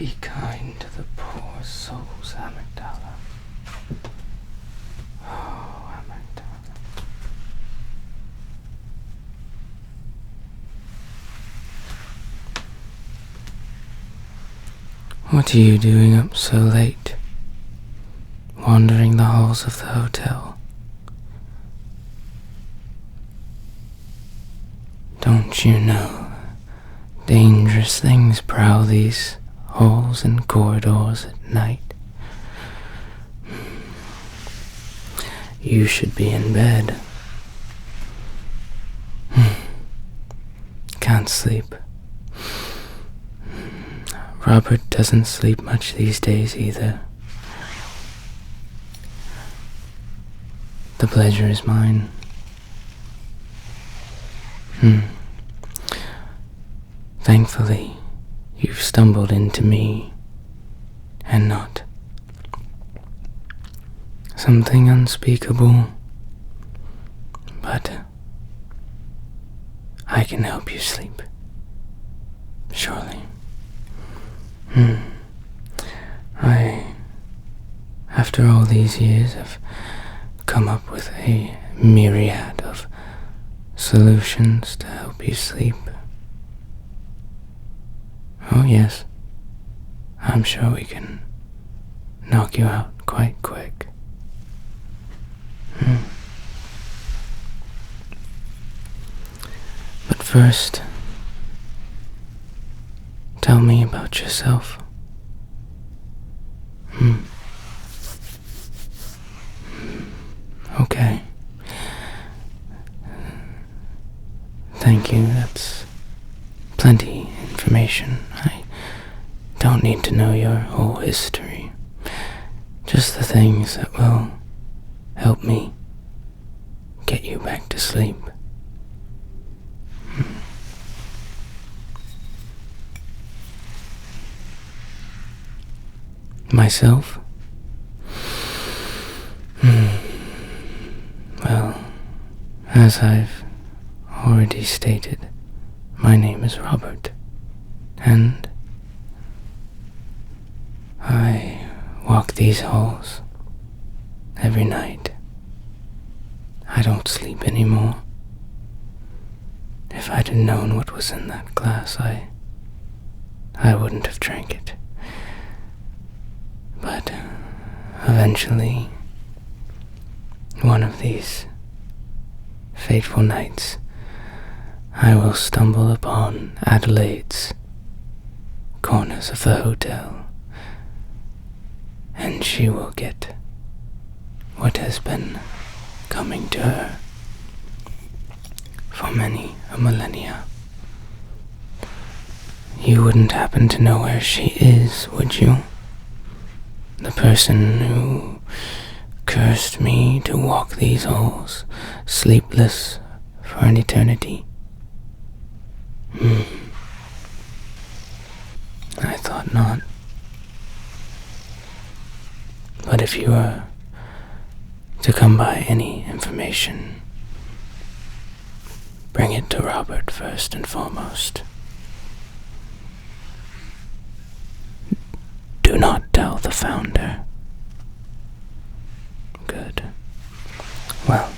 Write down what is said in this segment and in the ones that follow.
Be kind to the poor souls, Amygdala. Oh, Amygdala. What are you doing up so late? Wandering the halls of the hotel? Don't you know dangerous things prowl these halls and corridors at night? You should be in bed. Can't sleep. Robert doesn't sleep much these days either. The pleasure is mine. Thankfully, you've stumbled into me, and not something unspeakable, but I can help you sleep, surely. After all these years, have come up with a myriad of solutions to help you sleep. Oh yes, I'm sure we can knock you out quite quick. But first, tell me about yourself. Okay. Thank you, that's plenty information. I don't need to know your whole history. Just the things that will help me get you back to sleep. Myself? Well, as I've already stated, my name is Robert, and I walk these halls every night. I don't sleep anymore. If I'd have known what was in that glass, I wouldn't have drank it. But eventually, one of these fateful nights, I will stumble upon Adelaide's corners of the hotel, and she will get what has been coming to her for many a millennia. You wouldn't happen to know where she is, would you? The person who cursed me to walk these halls, sleepless for an eternity. I thought not. But if you were to come by any information, bring it to Robert first and foremost. Do not tell the founder. Good. Well,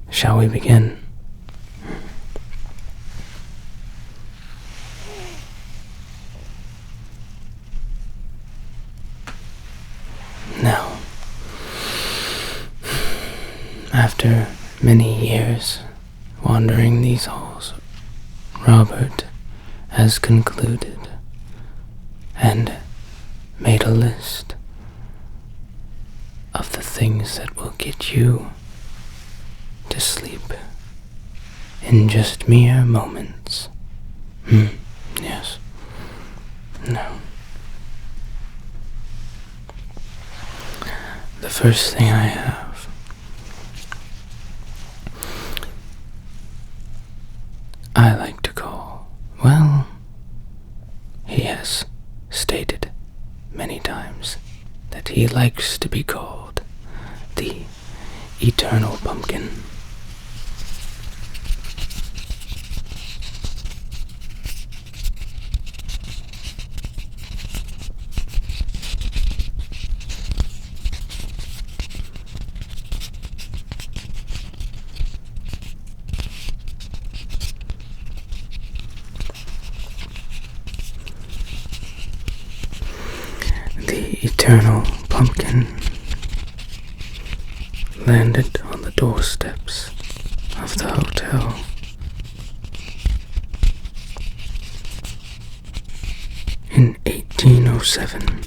shall we begin? Now, after many years wandering these halls, Robert has concluded and made a list of the things that will get you to sleep in just mere moments. Yes. No. The first thing I have I like to call, well, he has stated many times that he likes to be called the Eternal Pumpkin. eternal pumpkin landed on the doorsteps of the hotel. In 1807,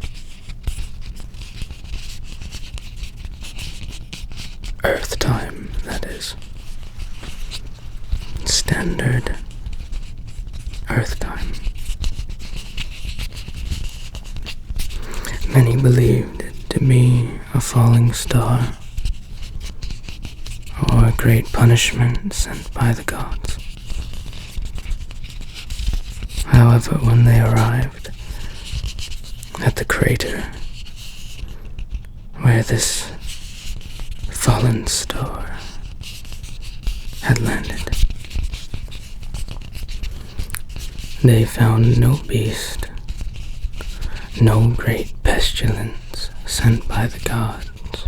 Earth time, that is. Standard Earth time. Many believed it to be a falling star, or a great punishment sent by the gods. However, when they arrived at the crater where this fallen star had landed, they found no beast, no great pestilence sent by the gods.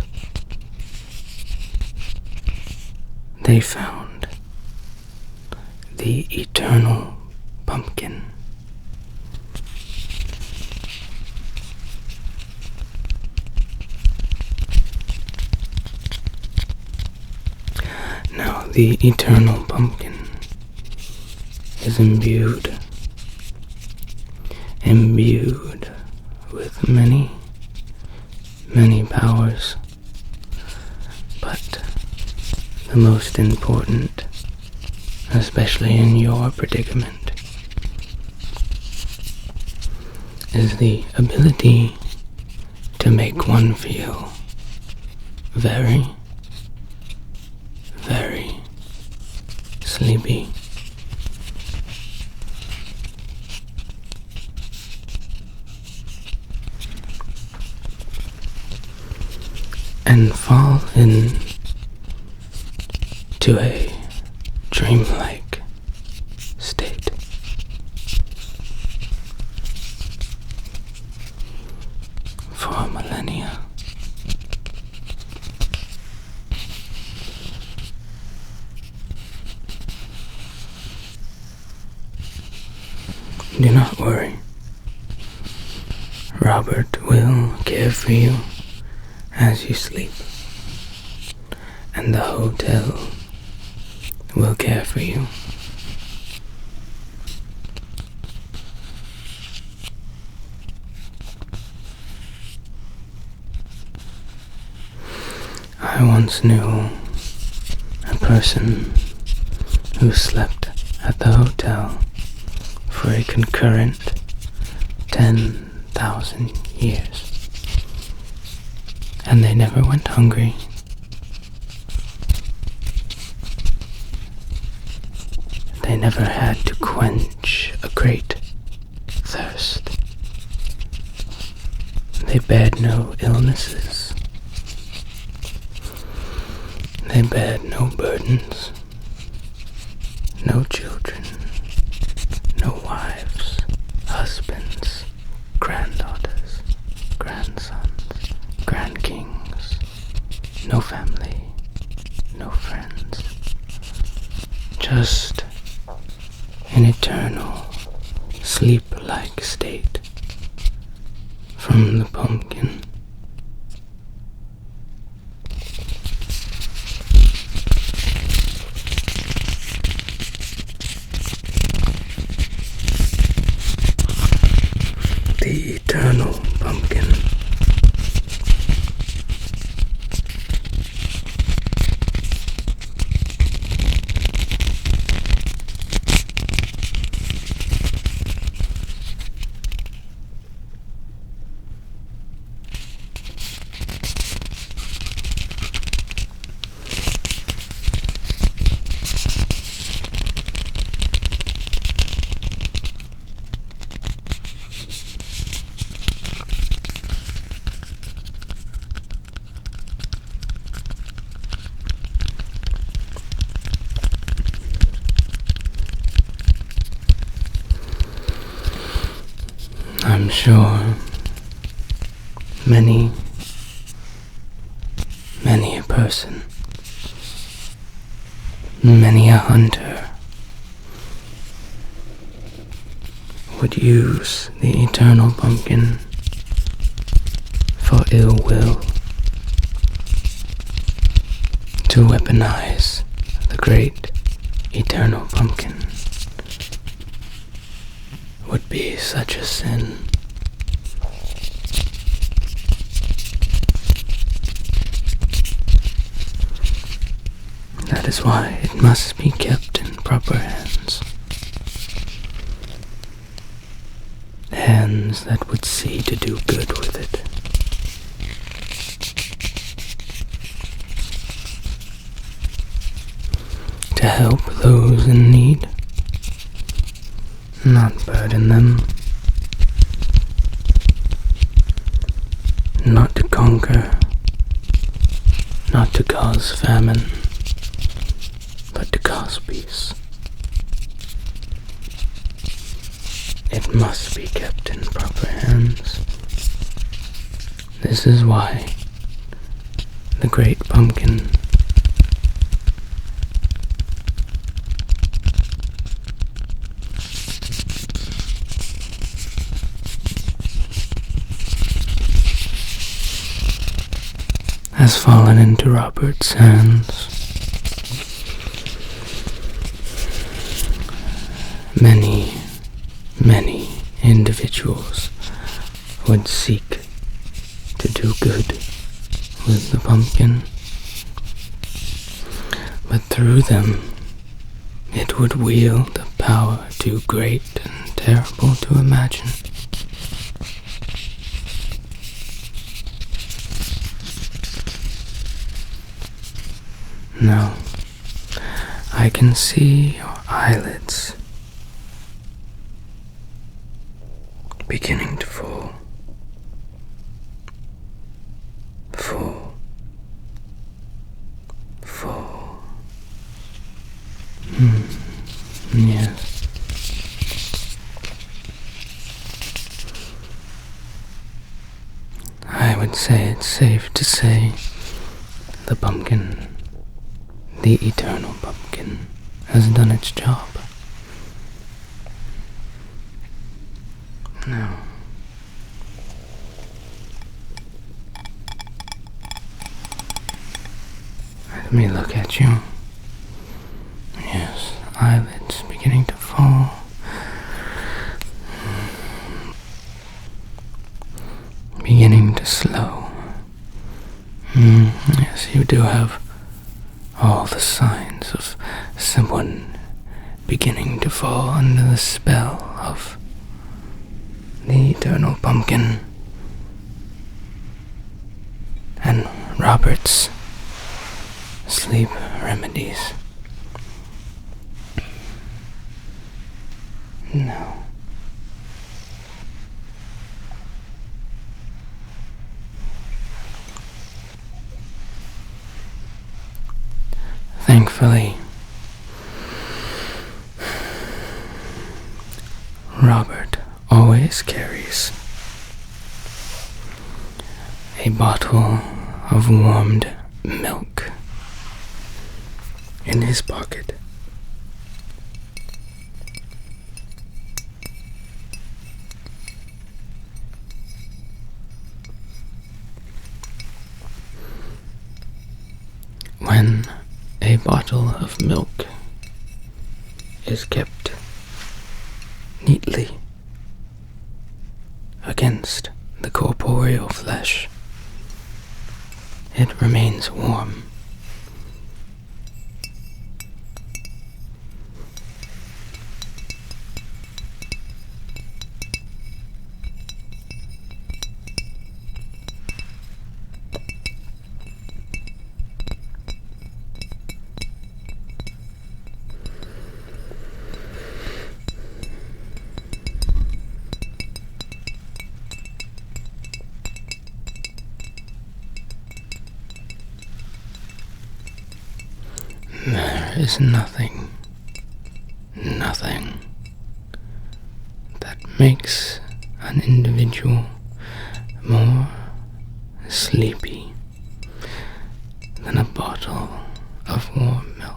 They found the eternal pumpkin. Now, the eternal pumpkin is imbued with many, many powers, but the most important, especially in your predicament, is the ability to make one feel very, very sleepy. And fall into a dreamlike state. For millennia. Do not worry. Robert will care for you as you sleep, and the hotel will care for you. I once knew a person who slept at the hotel for a concurrent 10,000 years. And they never went hungry. They never had to quench a great thirst. They bared no illnesses. They bared no burdens. No children. No wives, husbands, granddaughters, grandsons, grand kings, no family, no friends, just an eternal sleep-like state from the pumpkin. The eternal pumpkin. I'm sure many a person, many a hunter would use the eternal pumpkin for ill will to weaponize the great eternal pumpkin would be such a sin. That is why it must be kept in proper hands. Hands that would see to do good with it. To help those in need, not burden them. Not to conquer, not to cause famine, but to cause peace. It must be kept in proper hands. This is why the great pumpkin has fallen into Robert's hands. Many individuals would seek to do good with the pumpkin, but through them it would wield a power too great and terrible to imagine. No, I can see your eyelids beginning to fall. Yes. I would say it's safe to say the pumpkin, the eternal pumpkin, has done its job. Now, let me look at you. Yes, eyelids beginning to fall. Beginning to slow. Yes, you do have all the signs of someone beginning to fall under the spell of the eternal pumpkin and Robert's sleep remedies. No. Thankfully, Robert always carries a bottle of warmed milk in his pocket. When a bottle of milk is kept neatly against the corporeal flesh, it remains warm. There is nothing that makes an individual more sleepy than a bottle of warm milk.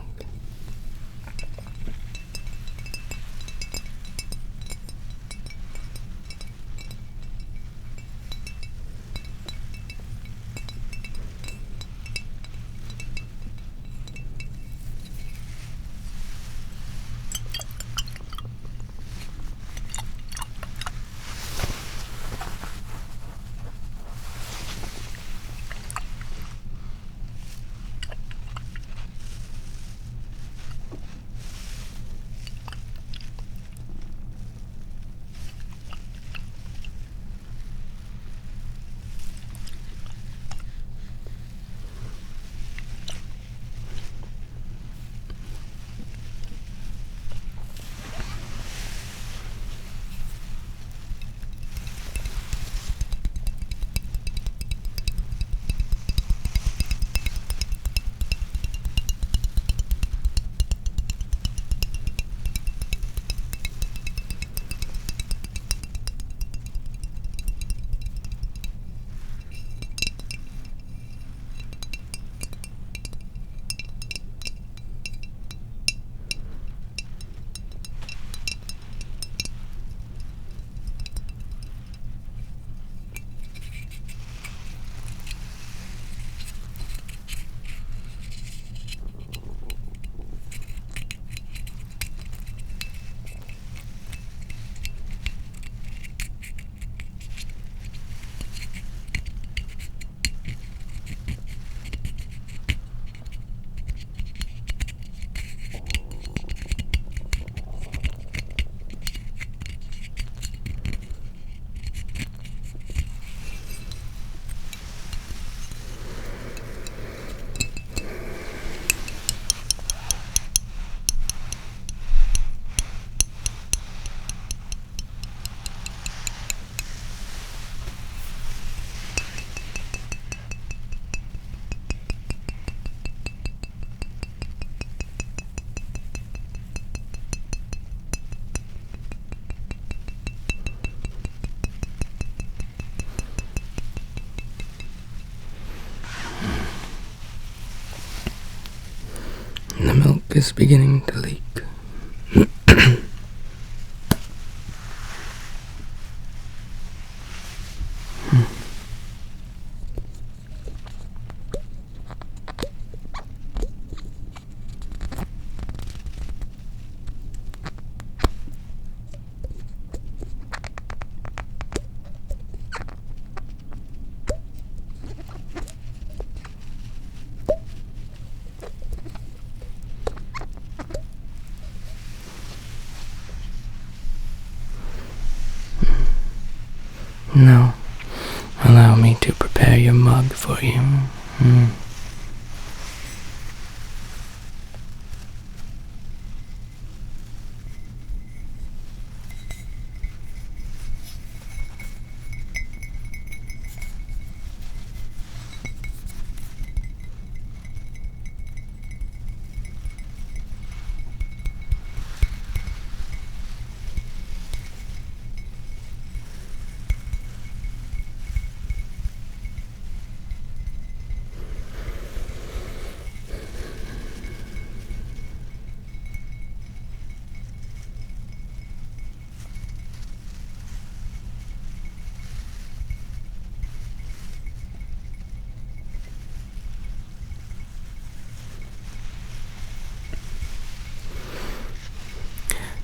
is beginning to leak. Now, allow me to prepare your mug for you.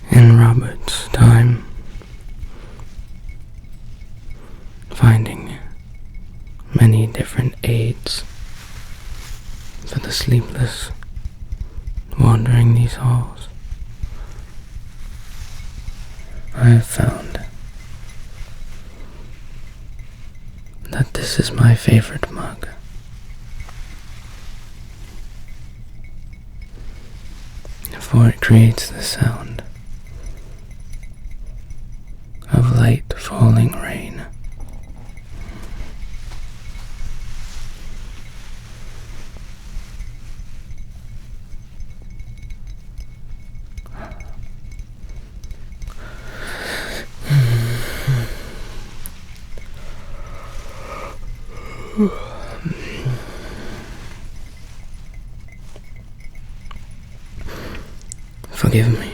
In Robert's time, finding many different aids for the sleepless wandering these halls, I have found that this is my favorite mug. For it creates the sound of light falling rain. Forgive me.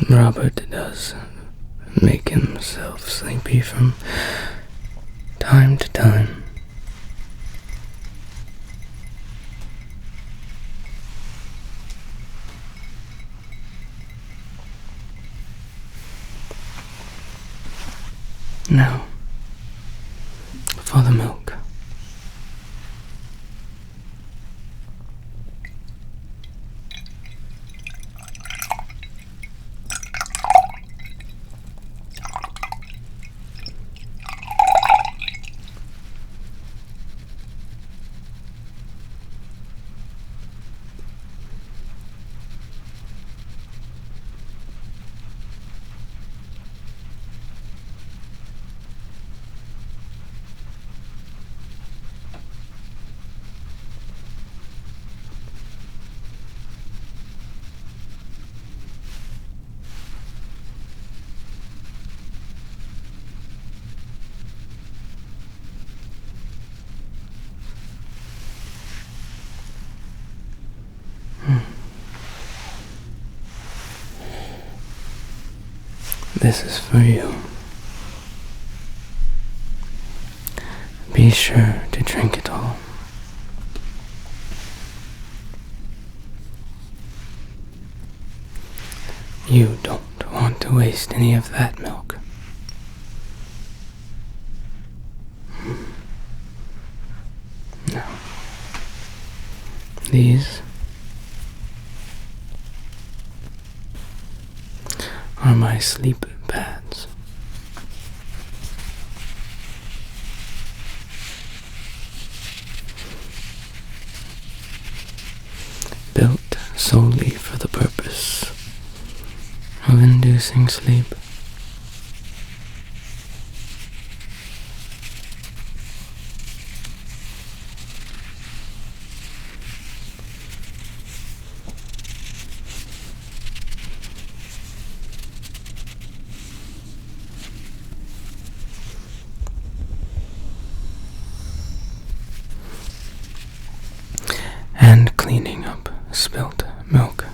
Robert does make himself sleepy from time to time. Now, for the milk. This is for you. Be sure to drink it all. You don't want to waste any of that milk. Now, these are my sleep pads. Built solely for the purpose of inducing sleep. And cleaning up. spilt milk.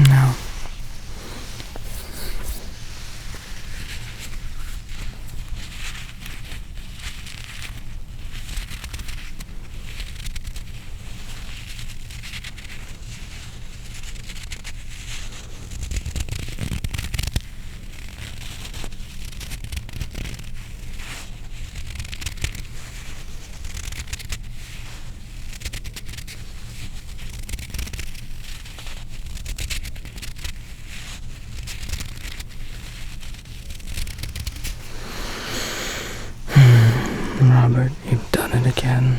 Now, Robert, you've done it again.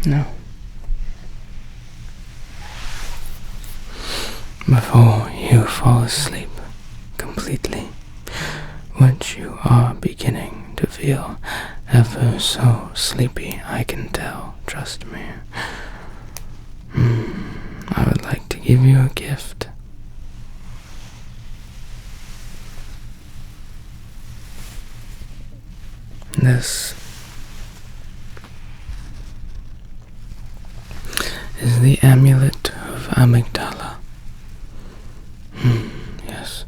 No. Before you fall asleep completely, which you are beginning to feel ever so sleepy, I can tell, trust me. I would like to give you a gift. This is the amulet of amygdala. Yes.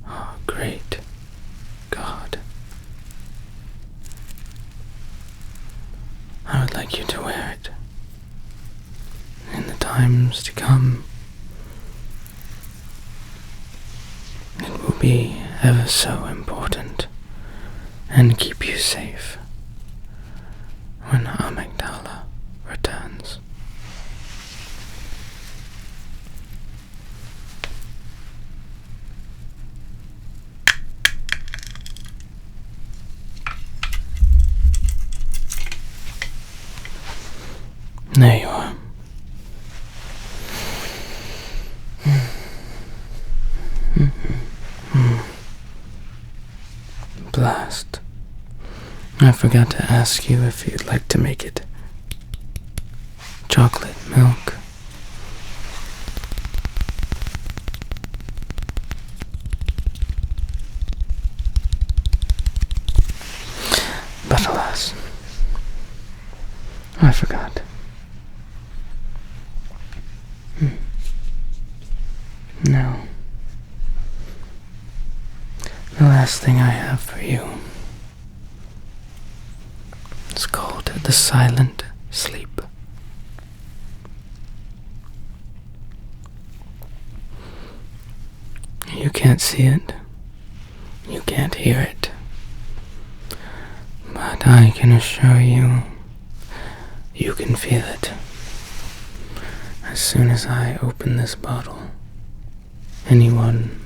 Oh, great God. I would like you to wear it in the times to come. It will be ever so important and keep you safe when amygdala returns. There you are. Blast. I forgot to ask you if you'd like to make it chocolate milk. But alas, I forgot. Now, the last thing I have for you is called the silent sleep. can't see it, you can't hear it, but I can assure you, you can feel it. As soon as I open this bottle, anyone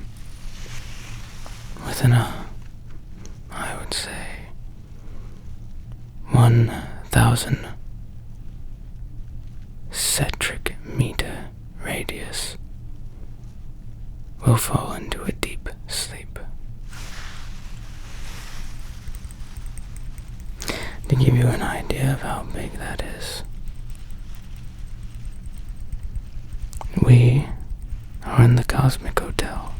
within I would say, 1,000 metric meter radius will fall into a deep sleep. To give you an idea of how big that is, we are in the Cosmic Hotel.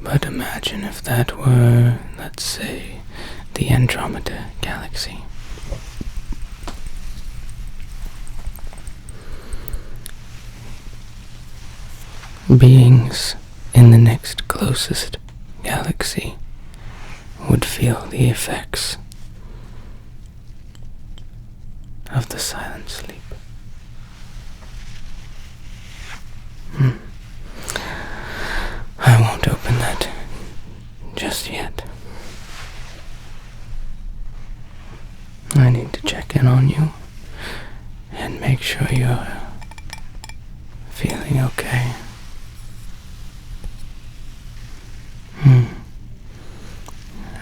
But imagine if that were, let's say, the Andromeda Galaxy. Beings in the next closest galaxy would feel the effects of the silent sleep. I won't open that just yet. I need to check in on you and make sure you're feeling okay.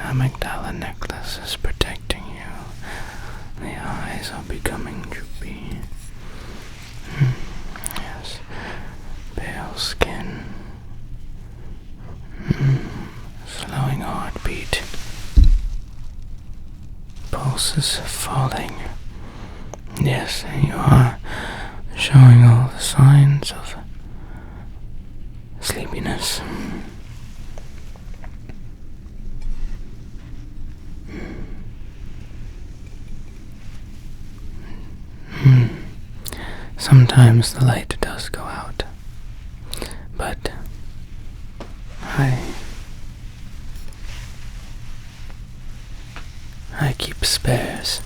Amygdala necklace is protecting you. The eyes are becoming droopy. Yes. Pale skin. Slowing heartbeat. Pulse is falling. Yes, you are showing all the signs of sleepiness. Sometimes the light does go out, but I keep spares.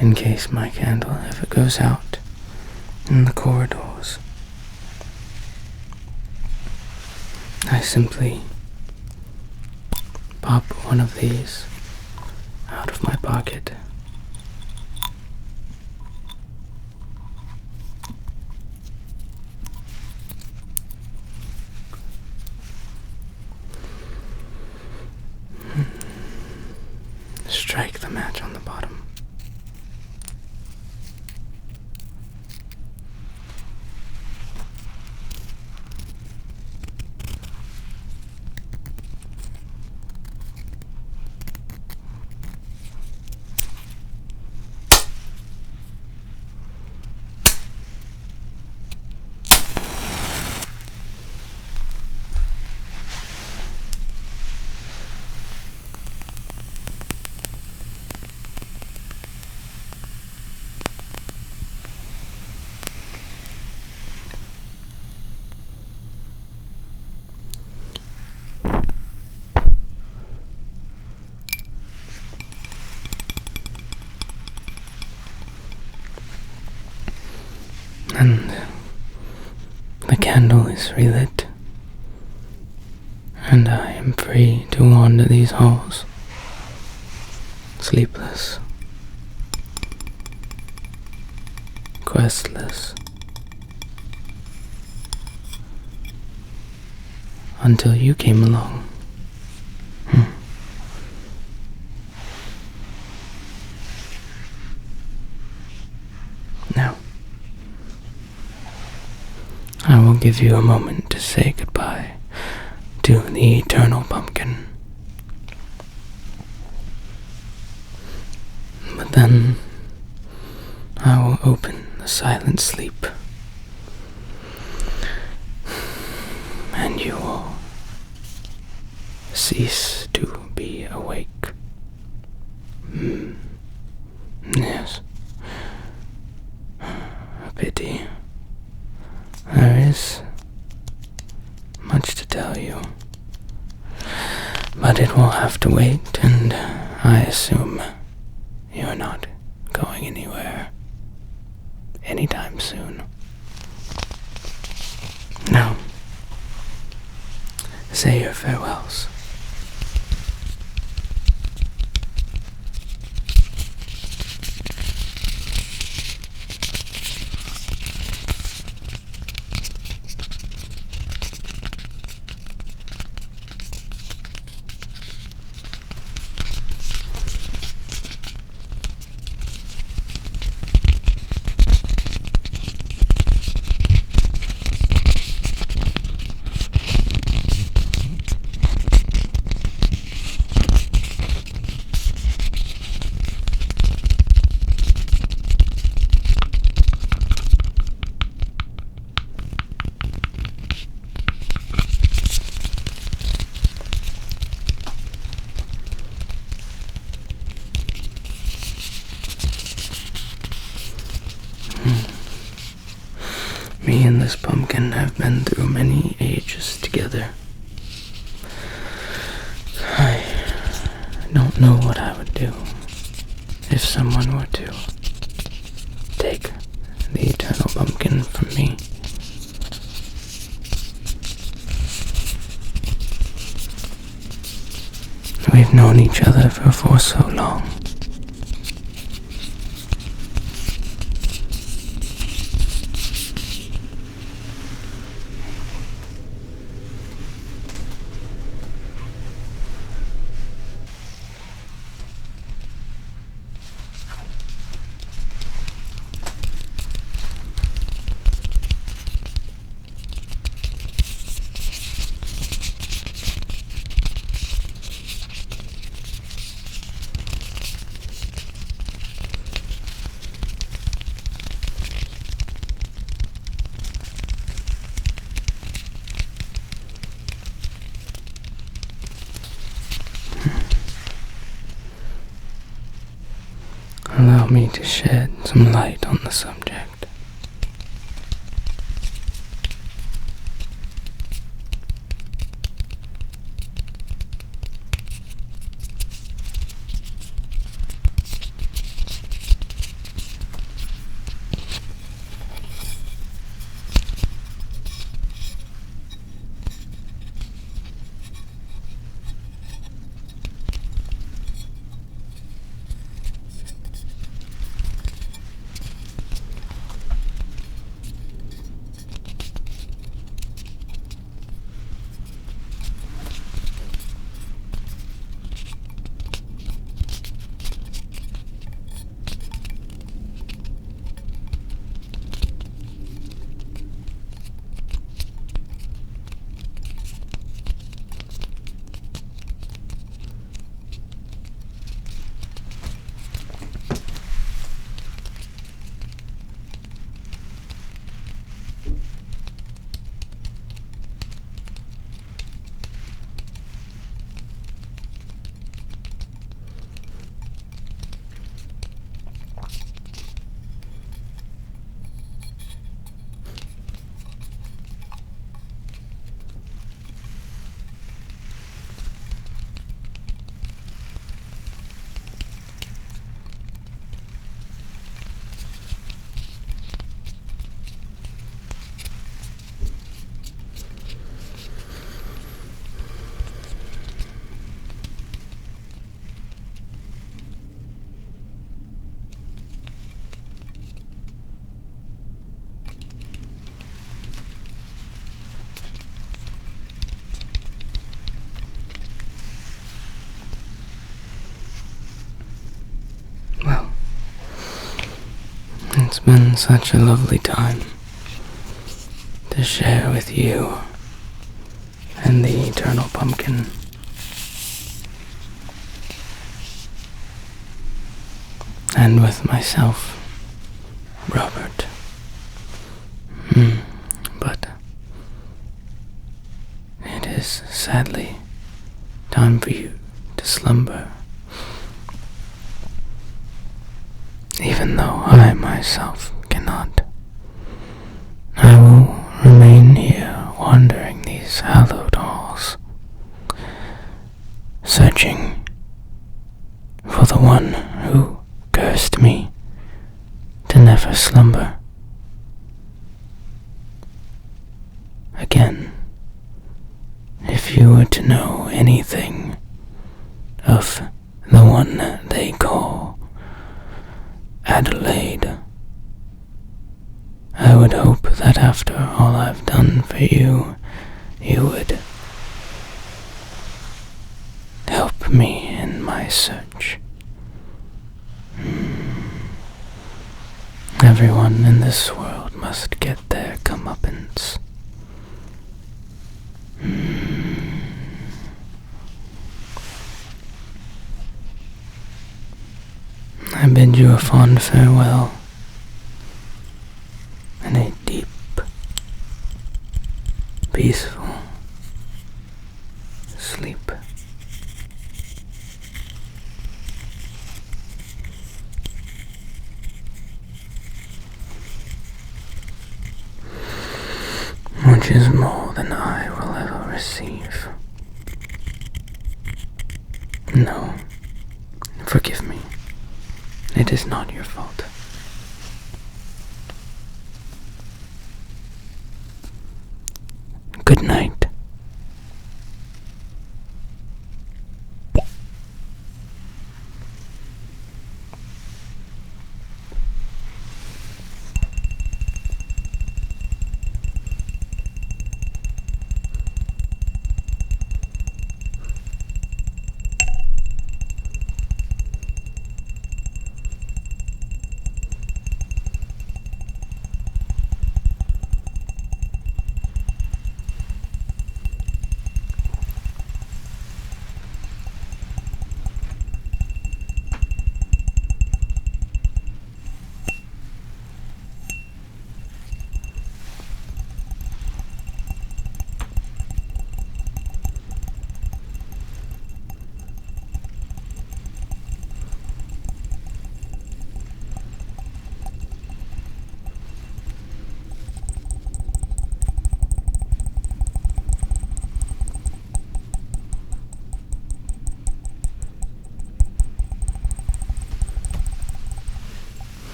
In case my candle ever goes out in the corridors, I simply pop one of these out of my pocket. Strike the match on the bottom. And the candle is relit, and I am free to wander these halls, sleepless, questless, until you came along. Now, I will give you a moment to say goodbye to the eternal pumpkin. But then, I will open the silent sleep, and you will cease to be awake. Yes. A pity. There is much to tell you, but it will have to wait, and I assume you're not going anywhere anytime soon. Now, say your farewells. Me and this pumpkin have been through many ages together. I don't know what I would do if someone were to take the eternal pumpkin from me. We've known each other for so long. Allow me to shed some light on the subject. such a lovely time to share with you and the eternal pumpkin. And with myself, Robert. But it is sadly time for you to slumber. Even though I myself cannot, I will remain here wandering these hallowed halls, searching for the one who cursed me to never slumber again. If you were to know anything of the one they call Adelaide, I would hope that after all I've done for you, you would help me in my search. Everyone in this world must get their comeuppance. I bid you a fond farewell and a deep, peaceful sleep. Which is more than I will ever receive. No, forgive me. It is not your fault. Good night.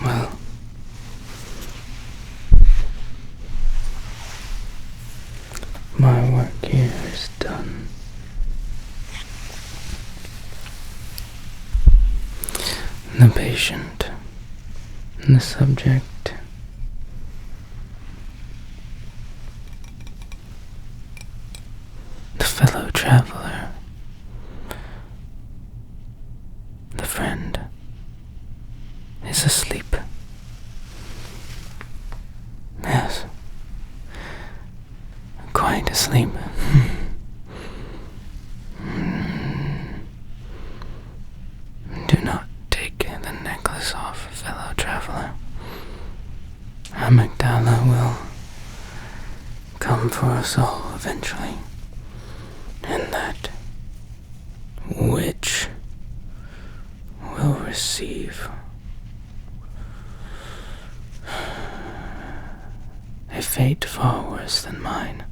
Well, my work here is done. The patient and the subject the fellow traveler, the friend, is asleep. Yes, quite asleep. Do not take the necklace off, fellow traveler. Amygdala will come for us all eventually, and that witch will receive a fate far worse than mine.